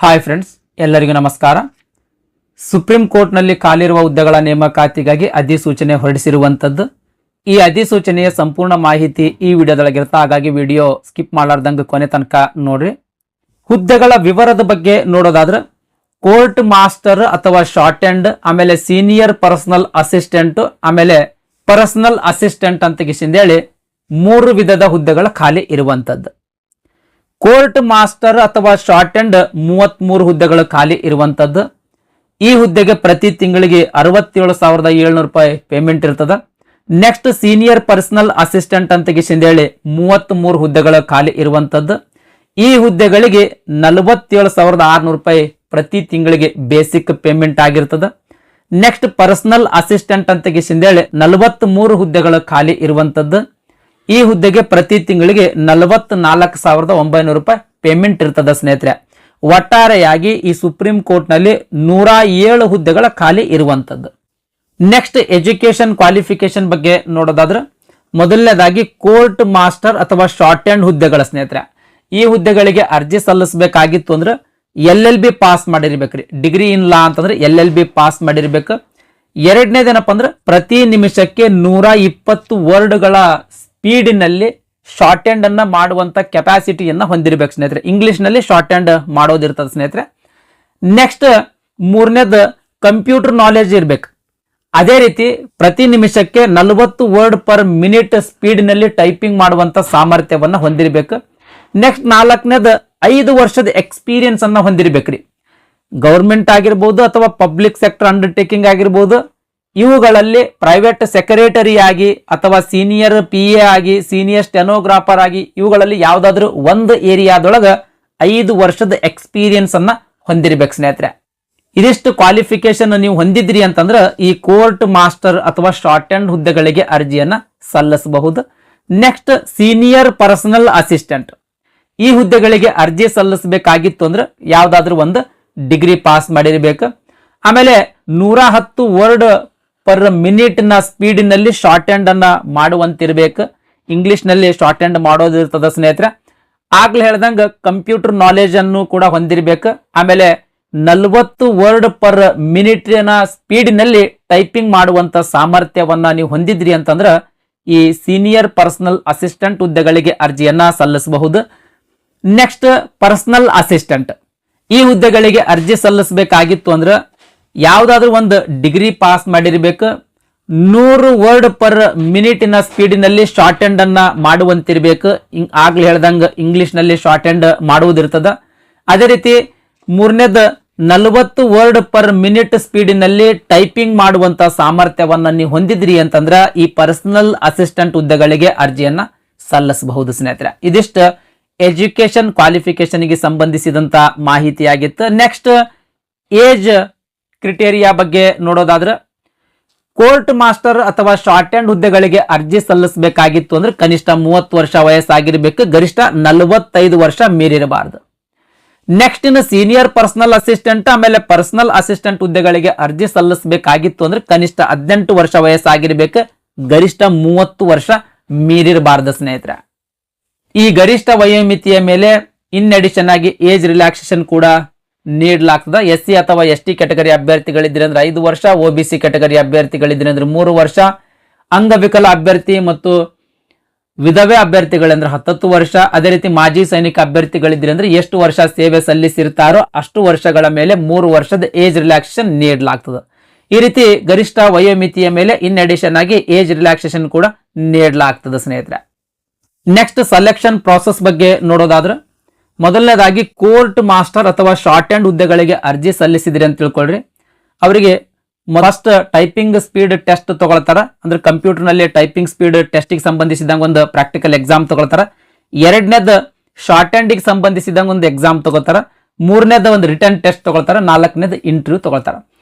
Hi friends, ಎಲ್ಲರಿಗೂ ನಮಸ್ಕಾರ. Supreme ಕೋರ್ಟ್ನಲ್ಲಿ ಖಾಲಿರುವ ಹುದ್ದೆಗಳ ನೇಮಕಾತಿಗಾಗಿ ಅಧಿಸೂಚನೆ ಹೊರಡಿಸಿರುವಂಥದ್ದು. ಈ ಅಧಿಸೂಚನೆಯ ಸಂಪೂರ್ಣ ಮಾಹಿತಿ ಈ ವಿಡಿಯೋದೊಳಗಿರುತ್ತೆ, ಹಾಗಾಗಿ ವಿಡಿಯೋ ಸ್ಕಿಪ್ ಮಾಡಲಾರ್ದಂಗೆ ಕೊನೆ ತನಕ ನೋಡ್ರಿ. ಹುದ್ದೆಗಳ ವಿವರದ ಬಗ್ಗೆ ನೋಡೋದಾದ್ರೆ ಕೋರ್ಟ್ ಮಾಸ್ಟರ್ ಅಥವಾ ಶಾರ್ಟ್ ಹ್ಯಾಂಡ್, ಆಮೇಲೆ ಸೀನಿಯರ್ ಪರ್ಸನಲ್ ಅಸಿಸ್ಟೆಂಟ್, ಆಮೇಲೆ ಪರ್ಸನಲ್ ಅಸಿಸ್ಟೆಂಟ್ ಅಂತ ಹೇಳಿ 3 ವಿಧದ ಹುದ್ದೆಗಳ ಖಾಲಿ ಇರುವಂಥದ್ದು. ಕೋರ್ಟ್ ಮಾಸ್ಟರ್ ಅಥವಾ ಶಾರ್ಟ್ ಹ್ಯಾಂಡ್ 33 ಹುದ್ದೆಗಳು ಖಾಲಿ ಇರುವಂಥದ್ದು. ಈ ಹುದ್ದೆಗೆ ಪ್ರತಿ ತಿಂಗಳಿಗೆ 67,700 ರೂಪಾಯಿ ಪೇಮೆಂಟ್ ಇರ್ತದೆ. ನೆಕ್ಸ್ಟ್ ಸೀನಿಯರ್ ಪರ್ಸನಲ್ ಅಸಿಸ್ಟೆಂಟ್ ಅಂತ ಹೇಳಿ 33 ಹುದ್ದೆಗಳು ಖಾಲಿ ಇರುವಂಥದ್ದು. ಈ ಹುದ್ದೆಗಳಿಗೆ 47,600 ರೂಪಾಯಿ ಪ್ರತಿ ತಿಂಗಳಿಗೆ ಬೇಸಿಕ್ ಪೇಮೆಂಟ್ ಆಗಿರ್ತದೆ. ನೆಕ್ಸ್ಟ್ ಪರ್ಸನಲ್ ಅಸಿಸ್ಟೆಂಟ್ ಅಂತ ಹೇಳಿ 43 ಹುದ್ದೆಗಳು ಖಾಲಿ ಇರುವಂಥದ್ದು. ಈ ಹುದ್ದೆಗೆ ಪ್ರತಿ ತಿಂಗಳಿಗೆ 44,900 ರೂಪಾಯಿ ಪೇಮೆಂಟ್ ಇರ್ತದೆ ಸ್ನೇಹಿತರೆ. ಒಟ್ಟಾರೆಯಾಗಿ ಈ ಸುಪ್ರೀಂ ಕೋರ್ಟ್ ನಲ್ಲಿ 107 ಹುದ್ದೆಗಳ ಖಾಲಿ ಇರುವಂತದ್ದು. ನೆಕ್ಸ್ಟ್ ಎಜುಕೇಶನ್ ಕ್ವಾಲಿಫಿಕೇಶನ್ ಬಗ್ಗೆ ನೋಡೋದಾದ್ರೆ ಮೊದಲನೇದಾಗಿ ಕೋರ್ಟ್ ಮಾಸ್ಟರ್ ಅಥವಾ ಶಾರ್ಟ್ ಹ್ಯಾಂಡ್ ಹುದ್ದೆಗಳ ಸ್ನೇಹಿತರೆ, ಈ ಹುದ್ದೆಗಳಿಗೆ ಅರ್ಜಿ ಸಲ್ಲಿಸಬೇಕಾಗಿತ್ತು ಅಂದ್ರೆ LLB ಪಾಸ್ ಮಾಡಿರ್ಬೇಕ್ರಿ. ಡಿಗ್ರಿ ಇನ್ ಲಾ ಅಂತಂದ್ರೆ LLB ಪಾಸ್ ಮಾಡಿರ್ಬೇಕು. ಎರಡನೇದೇನಪ್ಪ ಅಂದ್ರೆ ಪ್ರತಿ ನಿಮಿಷಕ್ಕೆ 120 ವರ್ಡ್ಗಳ ಸ್ಪೀಡಿನಲ್ಲಿ ಶಾರ್ಟ್ ಹ್ಯಾಂಡ್ ಅನ್ನ ಮಾಡುವಂತ ಕೆಪಾಸಿಟಿಯನ್ನ ಹೊಂದಿರಬೇಕು ಸ್ನೇಹಿತರೆ. ಇಂಗ್ಲಿಷ್ ನಲ್ಲಿ ಶಾರ್ಟ್ ಹ್ಯಾಂಡ್ ಮಾಡೋದಿರ್ತದೆ ಸ್ನೇಹಿತರೆ. ನೆಕ್ಸ್ಟ್ ಮೂರನೇದು ಕಂಪ್ಯೂಟರ್ ನಾಲೆಜ್ ಇರ್ಬೇಕು. ಅದೇ ರೀತಿ ಪ್ರತಿ ನಿಮಿಷಕ್ಕೆ 40 ವರ್ಡ್ ಪರ್ ಮಿನಿಟ್ ಸ್ಪೀಡಿನಲ್ಲಿ ಟೈಪಿಂಗ್ ಮಾಡುವಂತ ಸಾಮರ್ಥ್ಯವನ್ನ ಹೊಂದಿರಬೇಕು. ನೆಕ್ಸ್ಟ್ ನಾಲ್ಕನೇದು 5 ವರ್ಷದ ಎಕ್ಸ್ಪೀರಿಯನ್ಸ್ ಅನ್ನ ಹೊಂದಿರಬೇಕ್ರಿ. ಗೌರ್ಮೆಂಟ್ ಆಗಿರ್ಬೋದು ಅಥವಾ ಪಬ್ಲಿಕ್ ಸೆಕ್ಟರ್ ಅಂಡರ್ಟೇಕಿಂಗ್ ಆಗಿರ್ಬೋದು, ಇವುಗಳಲ್ಲಿ ಪ್ರೈವೇಟ್ ಸೆಕ್ರೆಟರಿ ಆಗಿ ಅಥವಾ ಸೀನಿಯರ್ PA ಆಗಿ, ಸೀನಿಯರ್ ಸ್ಟೆನೋಗ್ರಾಫರ್ ಆಗಿ, ಇವುಗಳಲ್ಲಿ ಯಾವ್ದಾದ್ರು ಒಂದು ಏರಿಯಾದೊಳಗ 5 ವರ್ಷದ ಎಕ್ಸ್ಪೀರಿಯನ್ಸ್ ಅನ್ನ ಹೊಂದಿರಬೇಕು ಸ್ನೇಹಿತರೆ. ಇದಿಷ್ಟು ಕ್ವಾಲಿಫಿಕೇಶನ್ ನೀವು ಹೊಂದಿದ್ರಿ ಅಂತಂದ್ರೆ ಈ ಕೋರ್ಟ್ ಮಾಸ್ಟರ್ ಅಥವಾ ಶಾರ್ಟ್ ಹ್ಯಾಂಡ್ ಹುದ್ದೆಗಳಿಗೆ ಅರ್ಜಿಯನ್ನ ಸಲ್ಲಿಸಬಹುದು. ನೆಕ್ಸ್ಟ್ ಸೀನಿಯರ್ ಪರ್ಸನಲ್ ಅಸಿಸ್ಟೆಂಟ್, ಈ ಹುದ್ದೆಗಳಿಗೆ ಅರ್ಜಿ ಸಲ್ಲಿಸಬೇಕಾಗಿತ್ತು ಅಂದ್ರೆ ಯಾವ್ದಾದ್ರು ಒಂದು ಡಿಗ್ರಿ ಪಾಸ್ ಮಾಡಿರ್ಬೇಕು. ಆಮೇಲೆ 110 ವರ್ಡ್ ಪರ್ ಮಿನಿಟ್ ನ ಸ್ಪೀಡಿನಲ್ಲಿ ಶಾರ್ಟ್ ಹ್ಯಾಂಡ್ ಅನ್ನ ಮಾಡುವಂತಿರ್ಬೇಕು. ಇಂಗ್ಲಿಷ್ ನಲ್ಲಿ ಶಾರ್ಟ್ ಹ್ಯಾಂಡ್ ಮಾಡೋದಿರ್ತದ ಸ್ನೇಹಿತರೆ. ಆಗ್ಲೇ ಹೇಳ್ದಂಗ ಕಂಪ್ಯೂಟರ್ ನಾಲೆಜ್ ಅನ್ನು ಕೂಡ ಹೊಂದಿರಬೇಕು. ಆಮೇಲೆ 40 ವರ್ಡ್ ಪರ್ ಮಿನಿಟ್ ನ ಸ್ಪೀಡಿನಲ್ಲಿ ಟೈಪಿಂಗ್ ಮಾಡುವಂತ ಸಾಮರ್ಥ್ಯವನ್ನ ನೀವು ಹೊಂದಿದ್ರಿ ಅಂತಂದ್ರ ಈ ಸೀನಿಯರ್ ಪರ್ಸನಲ್ ಅಸಿಸ್ಟೆಂಟ್ ಹುದ್ದೆಗಳಿಗೆ ಅರ್ಜಿಯನ್ನ ಸಲ್ಲಿಸಬಹುದು. ನೆಕ್ಸ್ಟ್ ಪರ್ಸನಲ್ ಅಸಿಸ್ಟೆಂಟ್, ಈ ಹುದ್ದೆಗಳಿಗೆ ಅರ್ಜಿ ಸಲ್ಲಿಸಬೇಕಾಗಿತ್ತು ಅಂದ್ರೆ ಯಾವ್ದಾದ್ರು ಒಂದು ಡಿಗ್ರಿ ಪಾಸ್ ಮಾಡಿರ್ಬೇಕು. 100 ವರ್ಡ್ ಪರ್ ಮಿನಿಟಿನ ಸ್ಪೀಡಿನಲ್ಲಿ ಶಾರ್ಟ್ ಹ್ಯಾಂಡ್ ಅನ್ನ ಮಾಡುವಂತಿರ್ಬೇಕು. ಆಗ್ಲೇ ಹೇಳ್ದಂಗ ಇಂಗ್ಲಿಷ್ ನಲ್ಲಿ ಶಾರ್ಟ್ ಹ್ಯಾಂಡ್ ಮಾಡುವುದಿರ್ತದ. ಅದೇ ರೀತಿ ಮೂರನೇದು 40 ವರ್ಡ್ ಪರ್ ಮಿನಿಟ್ ಸ್ಪೀಡಿನಲ್ಲಿ ಟೈಪಿಂಗ್ ಮಾಡುವಂತ ಸಾಮರ್ಥ್ಯವನ್ನ ನೀವು ಹೊಂದಿದ್ರಿ ಅಂತಂದ್ರ ಈ ಪರ್ಸನಲ್ ಅಸಿಸ್ಟೆಂಟ್ ಹುದ್ದೆಗಳಿಗೆ ಅರ್ಜಿಯನ್ನ ಸಲ್ಲಿಸಬಹುದು ಸ್ನೇಹಿತರೆ. ಇದಿಷ್ಟು ಎಜುಕೇಶನ್ ಕ್ವಾಲಿಫಿಕೇಶನ್ ಗೆ ಸಂಬಂಧಿಸಿದಂತ ಮಾಹಿತಿಯಾಗಿತ್ತು. ನೆಕ್ಸ್ಟ್ ಏಜ್ ಕ್ರಿಟೇರಿಯಾ ಬಗ್ಗೆ ನೋಡೋದಾದ್ರೆ ಕೋರ್ಟ್ ಮಾಸ್ಟರ್ ಅಥವಾ ಶಾರ್ಟ್ ಹ್ಯಾಂಡ್ ಹುದ್ದೆಗಳಿಗೆ ಅರ್ಜಿ ಸಲ್ಲಿಸಬೇಕಾಗಿತ್ತು ಅಂದ್ರೆ ಕನಿಷ್ಠ 30 ವರ್ಷ ವಯಸ್ಸಾಗಿರ್ಬೇಕು, ಗರಿಷ್ಠ 45 ವರ್ಷ ಮೀರಿರಬಾರದು. ನೆಕ್ಸ್ಟ್ ಇನ್ನು ಸೀನಿಯರ್ ಪರ್ಸನಲ್ ಅಸಿಸ್ಟೆಂಟ್ ಆಮೇಲೆ ಪರ್ಸನಲ್ ಅಸಿಸ್ಟೆಂಟ್ ಹುದ್ದೆಗಳಿಗೆ ಅರ್ಜಿ ಸಲ್ಲಿಸಬೇಕಾಗಿತ್ತು ಅಂದ್ರೆ ಕನಿಷ್ಠ 18 ವರ್ಷ ವಯಸ್ಸಾಗಿರ್ಬೇಕು, ಗರಿಷ್ಠ 30 ವರ್ಷ ಮೀರಿರಬಾರದು ಸ್ನೇಹಿತರೆ. ಈ ಗರಿಷ್ಠ ವಯೋಮಿತಿಯ ಮೇಲೆ ಇನ್ ಅಡಿಷನ್ ಆಗಿ ಏಜ್ ರಿಲ್ಯಾಕ್ಸೇಷನ್ ಕೂಡ ನೀಡಲಾಗ್ತದೆ. SC ಅಥವಾ ST ಕ್ಯಾಟಗರಿ ಅಭ್ಯರ್ಥಿಗಳಿದ್ರೆ ಅಂದ್ರೆ 5 ವರ್ಷ, OBC ಕ್ಯಾಟಗರಿ ಅಭ್ಯರ್ಥಿಗಳಿದ್ರೆ ಅಂದ್ರೆ 3 ವರ್ಷ, ಅಂಗವಿಕಲ ಅಭ್ಯರ್ಥಿ ಮತ್ತು ವಿಧವೆ ಅಭ್ಯರ್ಥಿಗಳಂದ್ರೆ 10 ವರ್ಷ, ಅದೇ ರೀತಿ ಮಾಜಿ ಸೈನಿಕ ಅಭ್ಯರ್ಥಿಗಳಿದ್ರೆ ಅಂದ್ರೆ ಎಷ್ಟು ವರ್ಷ ಸೇವೆ ಸಲ್ಲಿಸಿರ್ತಾರೋ ಅಷ್ಟು ವರ್ಷಗಳ ಮೇಲೆ 3 ವರ್ಷದ ಏಜ್ ರಿಲ್ಯಾಕ್ಸೇಷನ್ ನೀಡಲಾಗ್ತದೆ. ಈ ರೀತಿ ಗರಿಷ್ಠ ವಯೋಮಿತಿಯ ಮೇಲೆ ಇನ್ ಅಡಿಷನ್ ಆಗಿ ಏಜ್ ರಿಲ್ಯಾಕ್ಸೇಷನ್ ಕೂಡ ನೀಡಲಾಗ್ತದೆ ಸ್ನೇಹಿತರೆ. ನೆಕ್ಸ್ಟ್ ಸೆಲೆಕ್ಷನ್ ಪ್ರಾಸೆಸ್ ಬಗ್ಗೆ ನೋಡೋದಾದ್ರೆ ಮೊದಲನೇದಾಗಿ ಕೋರ್ಟ್ ಮಾಸ್ಟರ್ ಅಥವಾ ಶಾರ್ಟ್ ಹ್ಯಾಂಡ್ ಹುದ್ದೆಗಳಿಗೆ ಅರ್ಜಿ ಸಲ್ಲಿಸಿದ್ರಿ ಅಂತ ತಿಳ್ಕೊಳ್ರಿ. ಅವರಿಗೆ ಫಸ್ಟ್ ಟೈಪಿಂಗ್ ಸ್ಪೀಡ್ ಟೆಸ್ಟ್ ತಗೊಳ್ತಾರ. ಅಂದ್ರೆ ಕಂಪ್ಯೂಟರ್ ನಲ್ಲಿ ಟೈಪಿಂಗ್ ಸ್ಪೀಡ್ ಟೆಸ್ಟ್ ಗೆ ಸಂಬಂಧಿಸಿದಂಗ ಒಂದು ಪ್ರಾಕ್ಟಿಕಲ್ ಎಕ್ಸಾಮ್ ತಗೊಳ್ತಾರ. ಎರಡನೇದು ಶಾರ್ಟ್ ಹ್ಯಾಂಡ್ ಗೆ ಸಂಬಂಧಿಸಿದಂಗ ಒಂದು ಎಕ್ಸಾಮ್ ತಗೋತಾರ. ಮೂರನೇದು ಒಂದು ರಿಟರ್ನ್ ಟೆಸ್ಟ್ ತಗೊಳ್ತಾರ. ನಾಲ್ಕನೇದು ಇಂಟರ್ವ್ಯೂ ತಗೊಳ್ತಾರ.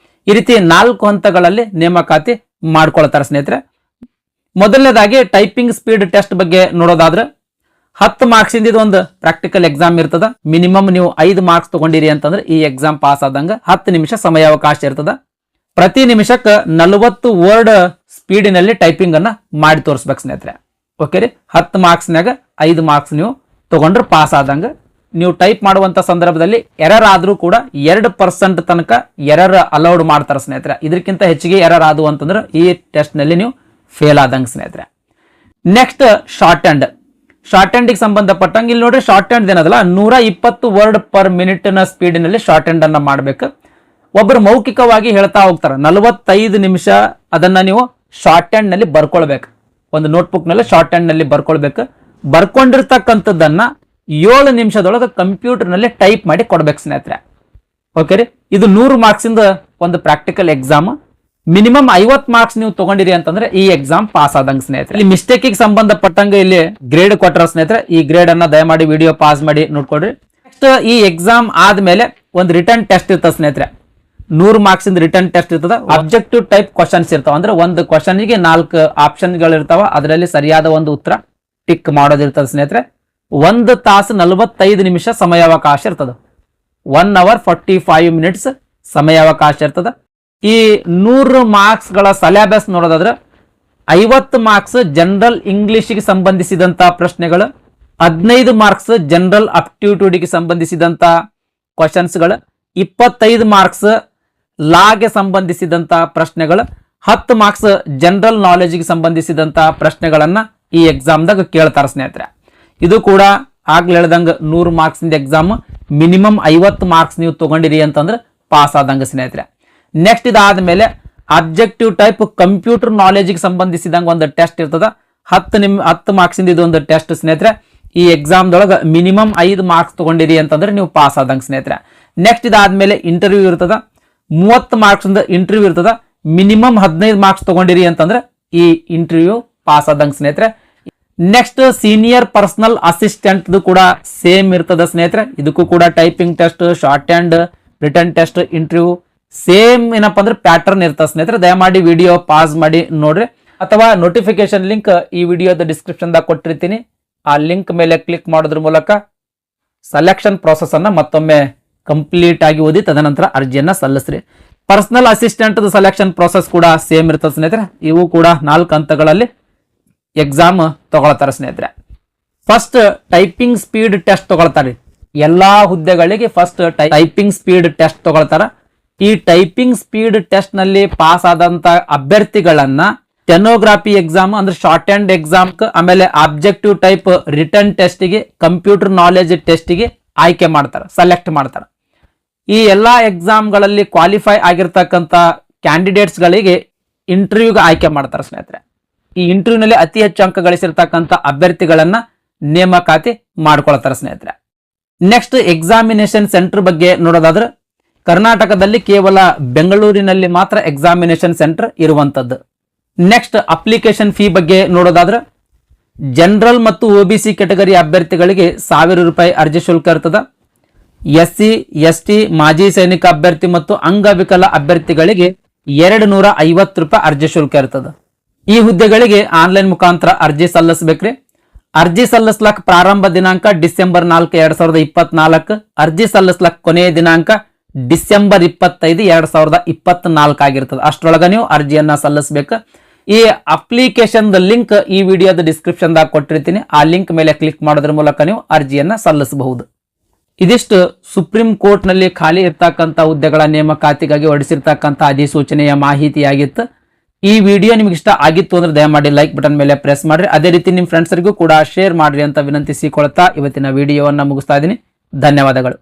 ಈ ರೀತಿ 4 ಹಂತಗಳಲ್ಲಿ ನೇಮಕಾತಿ ಮಾಡ್ಕೊಳ್ತಾರ ಸ್ನೇಹಿತರೆ. ಮೊದಲನೇದಾಗಿ ಟೈಪಿಂಗ್ ಸ್ಪೀಡ್ ಟೆಸ್ಟ್ ಬಗ್ಗೆ ನೋಡೋದಾದ್ರೆ 10 ಮಾರ್ಕ್ಸ್ ಇಂದ ಒಂದು ಪ್ರಾಕ್ಟಿಕಲ್ ಎಕ್ಸಾಮ್ ಇರ್ತದ. ಮಿನಿಮಮ್ ನೀವು 5 ಮಾರ್ಕ್ಸ್ ತಗೊಂಡಿರಿ ಅಂತಂದ್ರೆ ಈ ಎಕ್ಸಾಮ್ ಪಾಸ್ ಆದಂಗ 10 ನಿಮಿಷ ಸಮಯಾವಕಾಶ ಇರ್ತದ. ಪ್ರತಿ ನಿಮಿಷಕ್ಕೆ 40 ವರ್ಡ್ ಸ್ಪೀಡಿನಲ್ಲಿ ಟೈಪಿಂಗ್ ಅನ್ನ ಮಾಡಿ ತೋರಿಸ್ಬೇಕು ಸ್ನೇಹಿತರೆ. ಓಕೆ ರೀ, 10 ಮಾರ್ಕ್ಸ್ನಾಗ 5 ಮಾರ್ಕ್ಸ್ ನೀವು ತಗೊಂಡ್ರೆ ಪಾಸ್ ಆದಂಗ. ನೀವು ಟೈಪ್ ಮಾಡುವಂತ ಸಂದರ್ಭದಲ್ಲಿ ಎರರ್ ಆದ್ರೂ ಕೂಡ 2% ತನಕ ಎರರ್ ಅಲೌಡ್ ಮಾಡ್ತಾರೆ ಸ್ನೇಹಿತರೆ. ಇದಕ್ಕಿಂತ ಹೆಚ್ಚಿಗೆ ಎರರ್ ಆದವು ಅಂತಂದ್ರೆ ಈ ಟೆಸ್ಟ್ ನಲ್ಲಿ ನೀವು ಫೇಲ್ ಆದಂಗೆ ಸ್ನೇಹಿತರೆ. ನೆಕ್ಸ್ಟ್ ಶಾರ್ಟ್ ಹ್ಯಾಂಡ್ ಸಂಬಂಧಪಟ್ಟಂಗೆ ಇಲ್ಲಿ ನೋಡ್ರಿ, ಶಾರ್ಟ್ ಹ್ಯಾಂಡ್ ಏನದಲ್ಲ 120 ವರ್ಡ್ ಪರ್ ಮಿನಿಟ್ ನ ಸ್ಪೀಡಿನಲ್ಲಿ ಶಾರ್ಟ್ ಹ್ಯಾಂಡ್ ಅನ್ನ ಮಾಡ್ಬೇಕು. ಒಬ್ಬರು ಮೌಖಿಕವಾಗಿ ಹೇಳ್ತಾ ಹೋಗ್ತಾರೆ 45 ನಿಮಿಷ ಅದನ್ನ ನೀವು ಶಾರ್ಟ್ ಹ್ಯಾಂಡ್ ನಲ್ಲಿ ಬರ್ಕೊಳ್ಬೇಕು. ಒಂದು ನೋಟ್ಬುಕ್ ನಲ್ಲಿ ಶಾರ್ಟ್ ಹ್ಯಾಂಡ್ ನಲ್ಲಿ ಬರ್ಕೊಳ್ಬೇಕು. ಬರ್ಕೊಂಡಿರ್ತಕ್ಕಂಥದ್ದನ್ನ 7 ನಿಮಿಷದೊಳಗೆ ಕಂಪ್ಯೂಟರ್ ನಲ್ಲಿ ಟೈಪ್ ಮಾಡಿ ಕೊಡ್ಬೇಕು ಸ್ನೇಹಿತರೆ. ಓಕೆ ರೀ, ಇದು 100 ಮಾರ್ಕ್ಸ್ ಇಂದ ಒಂದು ಪ್ರಾಕ್ಟಿಕಲ್ ಎಕ್ಸಾಮ್. ಮಿನಿಮಮ್ 50 ಮಾರ್ಕ್ಸ್ ನೀವು ತಗೊಂಡಿರಿ ಅಂತಂದ್ರೆ ಈ ಎಕ್ಸಾಮ್ ಪಾಸ್ ಆದಂಗೆ ಸ್ನೇಹಿತರೆ. ಇಲ್ಲಿ ಮಿಸ್ಟೇಕ್ ಸಂಬಂಧಪಟ್ಟಂಗೆ ಇಲ್ಲಿ ಗ್ರೇಡ್ ಕೊಟ್ಟರ ಸ್ನೇಹಿತರೆ. ಈ ಗ್ರೇಡ್ ಅನ್ನ ದಯಮಾಡಿ ವಿಡಿಯೋ ಪಾಸ್ ಮಾಡಿ ನೋಡ್ಕೊಡ್ರಿ. ನೆಕ್ಸ್ಟ್ ಈ ಎಕ್ಸಾಮ್ ಆದ್ಮೇಲೆ ಒಂದು ರಿಟರ್ನ್ ಟೆಸ್ಟ್ ಇರ್ತದೆ ಸ್ನೇಹಿತರೆ. 100 ಮಾರ್ಕ್ಸ್ ಇಂದ ರಿಟರ್ನ್ ಟೆಸ್ಟ್ ಇರ್ತದ. ಅಬ್ಜೆಕ್ಟಿವ್ ಟೈಪ್ ಕ್ವಶನ್ಸ್ ಇರ್ತಾವ. ಅಂದ್ರೆ ಒಂದು ಕ್ವಶನ್ ಗೆ 4 ಆಪ್ಷನ್ ಗಳು ಇರ್ತಾವ. ಅದರಲ್ಲಿ ಸರಿಯಾದ ಒಂದು ಉತ್ತರ ಟಿಕ್ ಮಾಡೋದಿರ್ತದೆ ಸ್ನೇಹಿತರೆ. 1 ತಾಸು 45 ನಿಮಿಷ ಸಮಯಾವಕಾಶ ಇರ್ತದೆ. 1 hour 45 minutes ಸಮಯಾವಕಾಶ ಇರ್ತದ. ಈ 100 ಮಾರ್ಕ್ಸ್ ಗಳ ಸಿಲೆಬಸ್ ನೋಡೋದಾದ್ರೆ 50 ಮಾರ್ಕ್ಸ್ ಜನರಲ್ ಇಂಗ್ಲಿಷ್ಗೆ ಸಂಬಂಧಿಸಿದಂತ ಪ್ರಶ್ನೆಗಳು, 15 ಮಾರ್ಕ್ಸ್ ಜನರಲ್ ಅಪ್ಟಿಟ್ಯೂಡ್ಗೆ ಸಂಬಂಧಿಸಿದಂತ ಕ್ವಶನ್ಸ್ಗಳು, 25 ಮಾರ್ಕ್ಸ್ ಲಾಗೆ ಸಂಬಂಧಿಸಿದಂತ ಪ್ರಶ್ನೆಗಳು, 10 ಮಾರ್ಕ್ಸ್ ಜನರಲ್ ನಾಲೆಜ್ಗೆ ಸಂಬಂಧಿಸಿದಂತ ಪ್ರಶ್ನೆಗಳನ್ನ ಈ ಎಕ್ಸಾಮ್ದಾಗ ಕೇಳ್ತಾರೆ ಸ್ನೇಹಿತರೆ. ಇದು ಕೂಡ ಆಗ್ಲೇ ಹೇಳ್ದಂಗೆ 100 ಮಾರ್ಕ್ಸ್ ಇಂದ ಎಕ್ಸಾಮ್. ಮಿನಿಮಮ್ 50 ಮಾರ್ಕ್ಸ್ ನೀವು ತಗೊಂಡಿರಿ ಅಂತಂದ್ರೆ ಪಾಸ್ ಆದಂಗೆ ಸ್ನೇಹಿತರೆ. ನೆಕ್ಸ್ಟ್ ಇದಾದ್ಮೇಲೆ ಅಬ್ಜೆಕ್ಟಿವ್ ಟೈಪ್ ಕಂಪ್ಯೂಟರ್ ನಾಲೆಜ್ಗೆ ಸಂಬಂಧಿಸಿದಂಗೆ ಒಂದು ಟೆಸ್ಟ್ ಇರ್ತದ. 10 ಮಾರ್ಕ್ಸ್ ಇಂದ ಇದು ಒಂದು ಟೆಸ್ಟ್ ಸ್ನೇಹಿತರೆ. ಈ ಎಕ್ಸಾಮ್ದೊಳಗೆ ಮಿನಿಮಮ್ 5 ಮಾರ್ಕ್ಸ್ ತಗೊಂಡಿರಿ ಅಂತಂದ್ರೆ ನೀವು ಪಾಸ್ ಆದಂಗೆ ಸ್ನೇಹಿತರೆ. ನೆಕ್ಸ್ಟ್ ಇದಾದ್ಮೇಲೆ ಇಂಟರ್ವ್ಯೂ ಇರ್ತದ. 30 ಮಾರ್ಕ್ಸ್ ಇಂದ ಇಂಟರ್ವ್ಯೂ ಇರ್ತದ. ಮಿನಿಮಮ್ 15 ಮಾರ್ಕ್ಸ್ ತಗೊಂಡಿರಿ ಅಂತಂದ್ರೆ ಈ ಇಂಟರ್ವ್ಯೂ ಪಾಸ್ ಆದಂಗೆ ಸ್ನೇಹಿತರೆ. ನೆಕ್ಸ್ಟ್ ಸೀನಿಯರ್ ಪರ್ಸನಲ್ ಅಸಿಸ್ಟೆಂಟ್ ಕೂಡ ಸೇಮ್ ಇರ್ತದ ಸ್ನೇಹಿತರೆ. ಇದಕ್ಕೂ ಕೂಡ typing test, short hand, return test, interview same ಏನಪ್ಪಾ ಅಂದ್ರೆ ಪ್ಯಾಟರ್ನ್ ಇರ್ತದೆ ಸ್ನೇಹಿತರೆ. ದಯಮಾಡಿ ವಿಡಿಯೋ ಪಾಸ್ ಮಾಡಿ ನೋಡ್ರಿ, ಅಥವಾ ನೋಟಿಫಿಕೇಶನ್ ಲಿಂಕ್ ಈ ವಿಡಿಯೋದ ಡಿಸ್ಕ್ರಿಪ್ಷನ್ ದಾಗ ಕೊಟ್ಟಿರ್ತೀನಿ. ಆ ಲಿಂಕ್ ಮೇಲೆ ಕ್ಲಿಕ್ ಮಾಡೋದ್ರ ಮೂಲಕ ಸೆಲೆಕ್ಷನ್ ಪ್ರೋಸೆಸ್ ಅನ್ನ ಮತ್ತೊಮ್ಮೆ ಕಂಪ್ಲೀಟ್ ಆಗಿ ಓದಿ ತದನಂತರ ಅರ್ಜಿಯನ್ನ ಸಲ್ಲಿಸ್ರಿ. ಪರ್ಸನಲ್ ಅಸಿಸ್ಟೆಂಟ್ ಸೆಲೆಕ್ಷನ್ ಪ್ರೋಸೆಸ್ ಕೂಡ ಸೇಮ್ ಇರ್ತದೆ ಸ್ನೇಹಿತರೆ. ಇವು ಕೂಡ 4 ಹಂತಗಳಲ್ಲಿ ಎಕ್ಸಾಮ್ ತಗೊಳ್ತಾರೆ ಸ್ನೇಹಿತರೆ. ಫಸ್ಟ್ ಟೈಪಿಂಗ್ ಸ್ಪೀಡ್ ಟೆಸ್ಟ್ ತಗೊಳ್ತಾರೆ. ಎಲ್ಲಾ ಹುದ್ದೆಗಳಿಗೆ ಫಸ್ಟ್ ಟೈಪಿಂಗ್ ಸ್ಪೀಡ್ ಟೆಸ್ಟ್ ತಗೊಳ್ತಾರ. ಈ ಟೈಪಿಂಗ್ ಸ್ಪೀಡ್ ಟೆಸ್ಟ್ ನಲ್ಲಿ ಪಾಸ್ ಆದಂತ ಅಭ್ಯರ್ಥಿಗಳನ್ನ ಸ್ಟೆನೋಗ್ರಾಫಿ ಎಕ್ಸಾಮ್ ಅಂದ್ರೆ ಶಾರ್ಟ್ ಹ್ಯಾಂಡ್ ಎಕ್ಸಾಮ್, ಆಮೇಲೆ ಆಬ್ಜೆಕ್ಟಿವ್ ಟೈಪ್ ರಿಟರ್ನ್ ಟೆಸ್ಟ್ ಗೆ, ಕಂಪ್ಯೂಟರ್ ನಾಲೆಜ್ ಟೆಸ್ಟ್ ಗೆ ಆಯ್ಕೆ ಮಾಡ್ತಾರೆ, ಸೆಲೆಕ್ಟ್ ಮಾಡ್ತಾರೆ. ಈ ಎಲ್ಲಾ ಎಕ್ಸಾಮ್ ಗಳಲ್ಲಿ ಕ್ವಾಲಿಫೈ ಆಗಿರ್ತಕ್ಕಂಥ ಕ್ಯಾಂಡಿಡೇಟ್ಸ್ ಗಳಿಗೆ ಇಂಟರ್ವ್ಯೂಗೆ ಆಯ್ಕೆ ಮಾಡ್ತಾರೆ ಸ್ನೇಹಿತರೆ. ಈ ಇಂಟರ್ವ್ಯೂ ನಲ್ಲಿ ಅತಿ ಹೆಚ್ಚು ಅಂಕ ಗಳಿಸಿರ್ತಕ್ಕಂಥ ಅಭ್ಯರ್ಥಿಗಳನ್ನ ನೇಮಕಾತಿ ಮಾಡ್ಕೊಳ್ತಾರೆ ಸ್ನೇಹಿತರೆ. ನೆಕ್ಸ್ಟ್ ಎಕ್ಸಾಮಿನೇಷನ್ ಸೆಂಟರ್ ಬಗ್ಗೆ ನೋಡೋದಾದ್ರೆ ಕರ್ನಾಟಕದಲ್ಲಿ ಕೇವಲ ಬೆಂಗಳೂರಿನಲ್ಲಿ ಮಾತ್ರ ಎಕ್ಸಾಮಿನೇಷನ್ ಸೆಂಟರ್ ಇರುವಂತದ್ದು. ನೆಕ್ಸ್ಟ್ ಅಪ್ಲಿಕೇಶನ್ ಫೀ ಬಗ್ಗೆ ನೋಡೋದಾದ್ರೆ ಜನರಲ್ ಮತ್ತು OBC ಕೆಟಗರಿ ಅಭ್ಯರ್ಥಿಗಳಿಗೆ 1000 ರೂಪಾಯಿ ಅರ್ಜಿ ಶುಲ್ಕ ಇರ್ತದ. SC ST ಮಾಜಿ ಸೈನಿಕ ಅಭ್ಯರ್ಥಿ ಮತ್ತು ಅಂಗವಿಕಲ ಅಭ್ಯರ್ಥಿಗಳಿಗೆ 250 ರೂಪಾಯಿ ಅರ್ಜಿ ಶುಲ್ಕ ಇರ್ತದ. ಈ ಹುದ್ದೆಗಳಿಗೆ ಆನ್ಲೈನ್ ಮುಖಾಂತರ ಅರ್ಜಿ ಸಲ್ಲಿಸಬೇಕ್ರಿ. ಅರ್ಜಿ ಸಲ್ಲಿಸ್ಲಕ್ ಪ್ರಾರಂಭ ದಿನಾಂಕ ಡಿಸೆಂಬರ್ 4, 2024. ಅರ್ಜಿ ಸಲ್ಲಿಸ್ಲಕ್ ಕೊನೆಯ ದಿನಾಂಕ ಡಿಸೆಂಬರ್ 25, 2024 ಆಗಿರ್ತದೆ. ಅಷ್ಟರೊಳಗ ನೀವು ಅರ್ಜಿಯನ್ನ ಸಲ್ಲಿಸಬೇಕು. ಈ ಅಪ್ಲಿಕೇಶನ್ ಲಿಂಕ್ ಈ ವಿಡಿಯೋದ ಡಿಸ್ಕ್ರಿಪ್ಷನ್ ದಾಗ ಕೊಟ್ಟಿರ್ತೀನಿ. ಆ ಲಿಂಕ್ ಮೇಲೆ ಕ್ಲಿಕ್ ಮಾಡೋದ್ರ ಮೂಲಕ ನೀವು ಅರ್ಜಿಯನ್ನ ಸಲ್ಲಿಸಬಹುದು. ಇದಿಷ್ಟು ಸುಪ್ರೀಂ ಕೋರ್ಟ್ ನಲ್ಲಿ ಖಾಲಿ ಇರ್ತಕ್ಕಂಥ ಹುದ್ದೆಗಳ ನೇಮಕಾತಿಗಾಗಿ ಹೊರಡಿಸಿರ್ತಕ್ಕಂಥ ಅಧಿಸೂಚನೆಯ ಮಾಹಿತಿಯಾಗಿತ್ತು. ಈ ವಿಡಿಯೋ ನಿಮ್ಗೆ ಇಷ್ಟ ಆಗಿತ್ತು ಅಂದ್ರೆ ದಯಮಾಡಿ ಲೈಕ್ ಬಟನ್ ಮೇಲೆ ಪ್ರೆಸ್ ಮಾಡ್ರಿ. ಅದೇ ರೀತಿ ನಿಮ್ಮ ಫ್ರೆಂಡ್ಸ್ರಿಗೂ ಕೂಡ ಶೇರ್ ಮಾಡ್ರಿ ಅಂತ ವಿನಂತಿಸಿಕೊಳ್ತಾ ಇವತ್ತಿನ ವಿಡಿಯೋವನ್ನ ಮುಗಿಸ್ತಾ ಇದ್ದೀನಿ. ಧನ್ಯವಾದಗಳು.